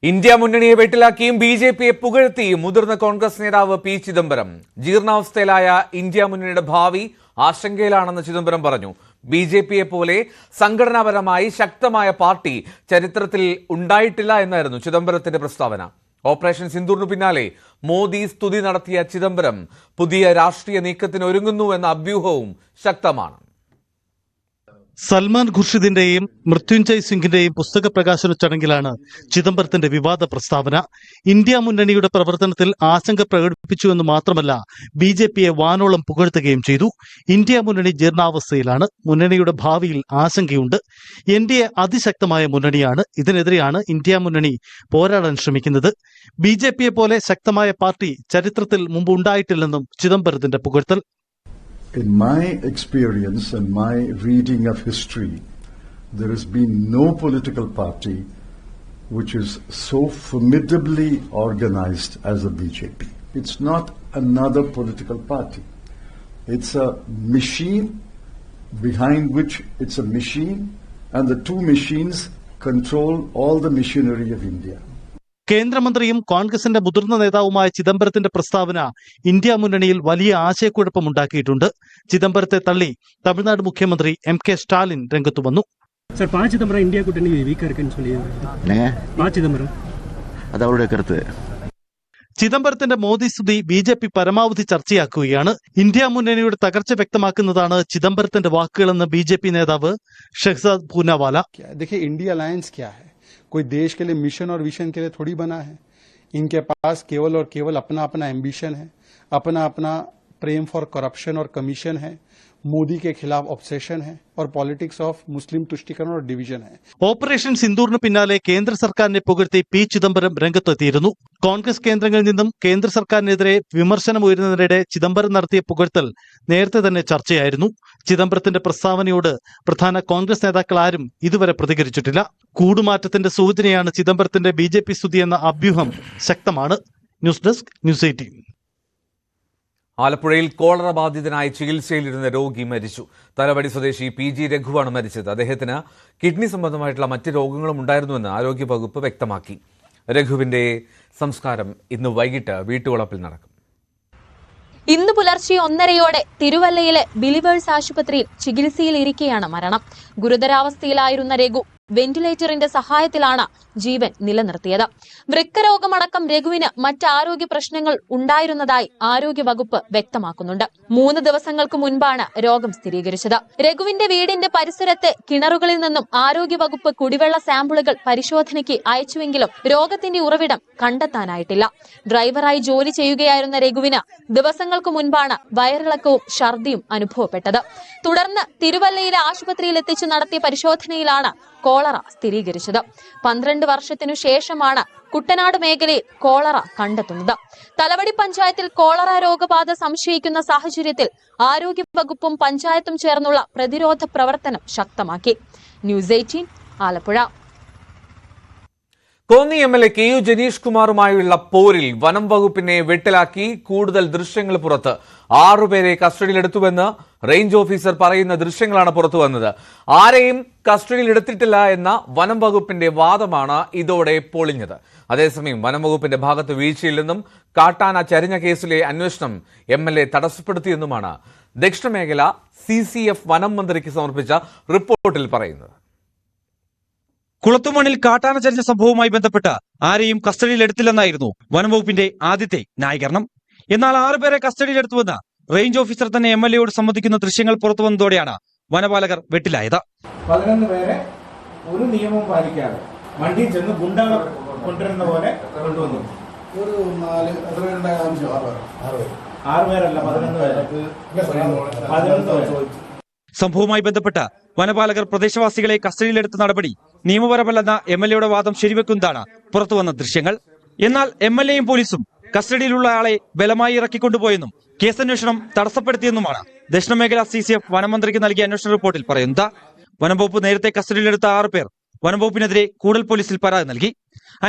ഇന്ത്യ മുന്നണിയെ വെട്ടിലാക്കിയും BJPയെ പുകഴ്ത്തിയും മുതിർന്ന കോൺഗ്രസ് നേതാവ് P. ചിദംബരം. ജീർണാവസ്ഥയിലായ ഇന്ത്യ മുന്നണിയുടെ ഭാവി ആശങ്കയിലാണെന്ന് ചിദംബരം പറഞ്ഞു. BJPയെ പോലെ സംഘടനാപരമായി ശക്തമായ പാർട്ടി ചരിത്രത്തിൽ ഉണ്ടായിട്ടില്ല എന്നായിരുന്നു ചിദംബരത്തിന്റെ പ്രസ്താവന. ഓപ്പറേഷൻ സിന്ദൂറിനു പിന്നാലെ മോദി സ്തുതി നടത്തിയ ചിദംബരം പുതിയ രാഷ്ട്രീയ നീക്കത്തിന് ഒരുങ്ങുന്നു എന്ന അഭ്യൂഹവും ശക്തമാണ്. സൽമാൻ ഖുർഷിദിന്റെയും മൃത്യുഞ്ജയ് സിംഗിന്റെയും പുസ്തക പ്രകാശന ചടങ്ങിലാണ് ചിദംബരത്തിന്റെ വിവാദ പ്രസ്താവന. ഇന്ത്യ മുന്നണിയുടെ പ്രവർത്തനത്തിൽ ആശങ്ക പ്രകടിപ്പിച്ചുവെന്ന് മാത്രമല്ല BJPയെ വാനോളം പുകഴ്ത്തുകയും ചെയ്തു. ഇന്ത്യ മുന്നണി ജീർണാവസ്ഥയിലാണ്. മുന്നണിയുടെ ഭാവിയിൽ ആശങ്കയുണ്ട്. NDA അതിശക്തമായ മുന്നണിയാണ്. ഇതിനെതിരെയാണ് ഇന്ത്യ മുന്നണി പോരാടാൻ ശ്രമിക്കുന്നത്. BJPയെ പോലെ ശക്തമായ പാർട്ടി ചരിത്രത്തിൽ മുമ്പ് ഉണ്ടായിട്ടില്ലെന്നും ചിദംബരത്തിന്റെ പുകഴ്ത്തൽ. In my experience and my reading of history, there has been no political party which is so formidably organized as the BJP. It's not another political party. It's a machine behind which it's a machine, and the two machines control all the machinery of India. കേന്ദ്രമന്ത്രിയും കോൺഗ്രസിന്റെ മുതിർന്ന നേതാവുമായ ചിദംബരത്തിന്റെ പ്രസ്താവന India മുന്നണിയിൽ വലിയ ആശയക്കുഴപ്പമുണ്ടാക്കിയിട്ടുണ്ട്. ചിദംബരത്തെ തള്ളി തമിഴ്നാട് മുഖ്യമന്ത്രി MK സ്റ്റാലിൻ രംഗത്തു വന്നു. സർ, പ ചിദംബരം ഇന്ത്യ കൂട്ടണി അത് അവരുടെ കരുത്ത്. ചിദംബരത്തിന്റെ മോദി സ്തുതി BJP പരമാവധി ചർച്ചയാക്കുകയാണ്. ഇന്ത്യ മുന്നണിയുടെ തകർച്ച വ്യക്തമാക്കുന്നതാണ് ചിദംബരത്തിന്റെ വാക്കുകളെന്ന് BJP നേതാവ് ഷഹ്സാദ് പൂനാവാല. देखिए, इंडिया अलायंस क्या है? कोई देश के लिए मिशन और विजन के लिए थोड़ी बना है. इनके पास केवल और केवल अपना अपना एम्बिशन है, अपना अपना प्रेम फॉर करप्शन और कमीशन है, मोदी के खिलाफ ऑब्सेशन है और पॉलिटिक्स ऑफ मुस्लिम तुष्टीकरण और डिवीजन है. ഓപ്പറേഷൻ സിന്ദൂറിന് പിന്നാലെ കേന്ദ്ര സർക്കാരിനെ പുകഴ്ത്തി P ചിദംബരം രംഗത്തെത്തിയിരുന്നു. കോൺഗ്രസ് കേന്ദ്രങ്ങളിൽ നിന്നും കേന്ദ്ര സർക്കാരിനെതിരെ വിമർശനം ഉയരുന്നതിനിടെ ചിദംബരം നടത്തിയ പുകഴ്ത്തൽ നേരത്തെ തന്നെ ചർച്ചയായിരുന്നു. ചിദംബരത്തിന്റെ പ്രസ്താവനയോട് പ്രധാന കോൺഗ്രസ് നേതാക്കൾ ആരും ഇതുവരെ പ്രതികരിച്ചിട്ടില്ല. കൂടുമാറ്റത്തിന്റെ സൂചനയാണ് ചിദംബരത്തിന്റെ BJP സ്തുതി എന്ന അഭ്യൂഹം ശക്തമാണ്. News desk, news 18. ആലപ്പുഴയിൽ കോളറ ബാധിതനായി ചികിത്സയിലിരുന്ന രോഗി മരിച്ചു. തലവടി സ്വദേശി PG രഘുവാണ് മരിച്ചത്. അദ്ദേഹത്തിന് കിഡ്നി സംബന്ധമായിട്ടുള്ള മറ്റ് രോഗങ്ങളും ഉണ്ടായിരുന്നുവെന്ന് ആരോഗ്യവകുപ്പ് വ്യക്തമാക്കി. രഘുവിന്റെ സംസ്കാരം ഇന്ന് വൈകിട്ട് വീട്ടുവളപ്പിൽ നടക്കും. ഇന്ന് പുലർച്ചെ 1:30 തിരുവല്ലയിലെ ബിലിവേഴ്സ് ആശുപത്രിയിൽ ചികിത്സയിലിരിക്കെയാണ് മരണം. ഗുരുതരാവസ്ഥയിലായിരുന്ന രഘു വെന്റിലേറ്ററിന്റെ സഹായത്തിലാണ് ജീവൻ നിലനിർത്തിയത്. വൃക്കരോഗമടക്കം രഘുവിന് മറ്റ് ആരോഗ്യ പ്രശ്നങ്ങൾ ഉണ്ടായിരുന്നതായി ആരോഗ്യവകുപ്പ് വ്യക്തമാക്കുന്നുണ്ട്. 3 ദിവസങ്ങൾക്ക് മുൻപാണ് രോഗം സ്ഥിരീകരിച്ചത്. രഘുവിന്റെ വീടിന്റെ പരിസരത്തെ കിണറുകളിൽ നിന്നും ആരോഗ്യവകുപ്പ് കുടിവെള്ള സാമ്പിളുകൾ പരിശോധനയ്ക്ക് അയച്ചുവെങ്കിലും രോഗത്തിന്റെ ഉറവിടം കണ്ടെത്താനായിട്ടില്ല. ഡ്രൈവറായി ജോലി ചെയ്യുകയായിരുന്ന രഘുവിന് ദിവസങ്ങൾക്ക് മുൻപാണ് വയറിളക്കവും ഛർദിയും അനുഭവപ്പെട്ടത്. തുടർന്ന് തിരുവല്ലയിലെ ആശുപത്രിയിൽ എത്തിച്ചു നടത്തിയ പരിശോധനയിലാണ് കോളറ സ്ഥിരീകരിച്ചത്. 12 വർഷത്തിനു ശേഷമാണ് കുട്ടനാട് മേഖലയിൽ കോളറ കണ്ടെത്തുന്നത്. തലവടി പഞ്ചായത്തിൽ കോളറ രോഗബാധ സംശയിക്കുന്ന സാഹചര്യത്തിൽ ആരോഗ്യവകുപ്പും പഞ്ചായത്തും ചേർന്നുള്ള പ്രതിരോധ പ്രവർത്തനം ശക്തമാക്കി. News 18 Alappuzha. Konni MLA KU Janeesh കുമാറുമായുള്ള പോരിൽ വനം വകുപ്പിനെ വെട്ടിലാക്കി കൂടുതൽ ദൃശ്യങ്ങൾ പുറത്ത്. 6 പേരെ കസ്റ്റഡിയിലെടുത്തുവെന്ന് റേഞ്ച് ഓഫീസർ പറയുന്ന ദൃശ്യങ്ങളാണ് പുറത്തു വന്നത്. ആരെയും കസ്റ്റഡിയിലെടുത്തിട്ടില്ല എന്ന വനം വകുപ്പിന്റെ വാദമാണ് ഇതോടെ പൊളിഞ്ഞത്. അതേസമയം വനം വകുപ്പിന്റെ ഭാഗത്ത് വീഴ്ചയില്ലെന്നും കാട്ടാന ചരിഞ്ഞ കേസിലെ അന്വേഷണം MLA തടസ്സപ്പെടുത്തിയെന്നുമാണ് ദക്ഷിണമേഖല CCF വനം മന്ത്രിക്ക് സമർപ്പിച്ച റിപ്പോർട്ടിൽ പറയുന്നത്. കുളത്തുമണ്ണിൽ കാട്ടാന ചരിഞ്ഞ സംഭവവുമായി ബന്ധപ്പെട്ട് ആരെയും കസ്റ്റഡിയിലെടുത്തില്ലെന്നായിരുന്നു വനംവകുപ്പിന്റെ ആദ്യത്തെ ന്യായീകരണം. എന്നാൽ 6 പേരെ കസ്റ്റഡിയിലെടുത്തുവെന്ന് റേഞ്ച് ഓഫീസർ തന്നെ MLAയോട് സമ്മതിക്കുന്ന ദൃശ്യങ്ങൾ പുറത്തു വന്നതോടെയാണ് വനപാലകർ വെട്ടിലായത്. 11 പേരെ ഒരു നിയമവും പാലിക്കാതെ വണ്ടിയിൽ ചെന്ന് ഗുണ്ടകളെ കൊണ്ടുവരുന്ന പോലെ കൊണ്ടുവന്നു. ഒരു 6 പേരല്ല 11 പേരെ. സംഭവവുമായി ബന്ധപ്പെട്ട് വനപാലകർ പ്രദേശവാസികളെ കസ്റ്റഡിയിലെടുത്ത നടപടി നിയമപരമല്ലെന്ന MLAയുടെ വാദം ശരിവെക്കുന്നതാണ് പുറത്തുവന്ന ദൃശ്യങ്ങൾ. എന്നാൽ MLAയും പോലീസും കസ്റ്റഡിയിലുള്ള ആളെ ബലമായി ഇറക്കിക്കൊണ്ടുപോയെന്നും കേസന്വേഷണം തടസ്സപ്പെടുത്തിയെന്നുമാണ് ദക്ഷിണമേഖല CCF വനമന്ത്രിക്ക് നൽകിയ അന്വേഷണ റിപ്പോർട്ടിൽ പറയുന്നത്. വനംവകുപ്പ് നേരത്തെ കസ്റ്റഡിയിലെടുത്ത 6 പേർ വനംവകുപ്പിനെതിരെ കൂടുതൽ പോലീസിൽ പരാതി നൽകി.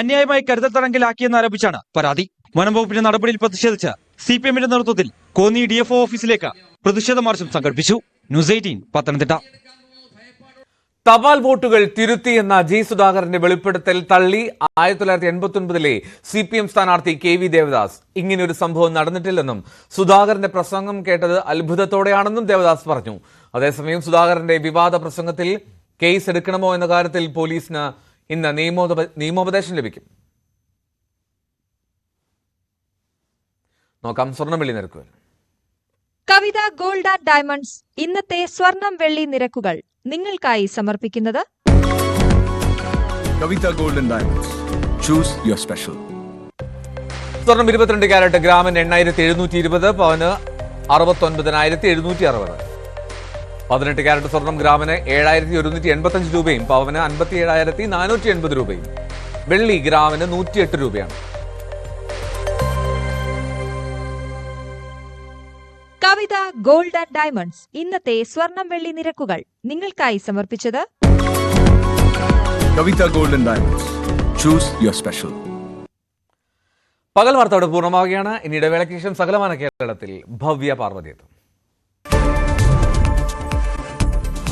അന്യായമായി കരുതൽ തടങ്കലിലാക്കിയെന്നാരോപിച്ചാണ് പരാതി. വനംവകുപ്പിന്റെ നടപടിയിൽ പ്രതിഷേധിച്ച് CPMന്റെ നേതൃത്വത്തിൽ കോന്നി DFO ഓഫീസിലേക്ക് പ്രതിഷേധ മാർച്ചും സംഘടിപ്പിച്ചു. ന്യൂസ് 18 പത്തനംതിട്ട. തപാൽ വോട്ടുകൾ തിരുത്തിയെന്ന G സുധാകരന്റെ വെളിപ്പെടുത്തൽ തള്ളി 1989 CPM സ്ഥാനാർത്ഥി KV ദേവദാസ്. ഇങ്ങനെയൊരു സംഭവം നടന്നിട്ടില്ലെന്നും സുധാകരന്റെ പ്രസംഗം കേട്ടത് അത്ഭുതത്തോടെയാണെന്നും ദേവദാസ് പറഞ്ഞു. അതേസമയം സുധാകരന്റെ വിവാദ പ്രസംഗത്തിൽ കേസ് എടുക്കണമോ എന്ന കാര്യത്തിൽ പോലീസിന് ഇന്ന് നിയമോപദേശം ലഭിക്കും. നോക്കാം സ്വർണ്ണം-വെള്ളി നിരക്കുകൾ. കവിത ഗോൾഡ് ആൻഡ് ഡയമണ്ട്സ് ഇന്നത്തെ സ്വർണം വെള്ളി നിരക്കുകൾ നിങ്ങൾക്കായി സമർപ്പിക്കുന്നത് Kavitha gold and diamonds. Choose your special. സ്വർണം 22 കാരറ്റ് ഗ്രാമിന് 8720, പവന് 69,760. 18 കാരറ്റ് സ്വർണം ഗ്രാമിന് 7185 രൂപയും പവന് 57,480 രൂപയും. വെള്ളി ഗ്രാമിന് 108 രൂപയാണ്. കവിത ഗോൾഡ് ആൻഡ് ഡയമണ്ട്സ് ഇന്നത്തെ സ്വർണം വെള്ളി നിരക്കുകൾ നിങ്ങൾക്കായി സമർപ്പിച്ചത് Kavitha gold and diamonds. Choose your special. പകൽ വാർത്തയോടെ പൂർണ്ണമാവുകയാണ്. ഇനി ഇടവേളയ്ക്ക് ശേഷം സകലമാന കേരളത്തിൽ ഭവ്യ പാർവതി എത്തും.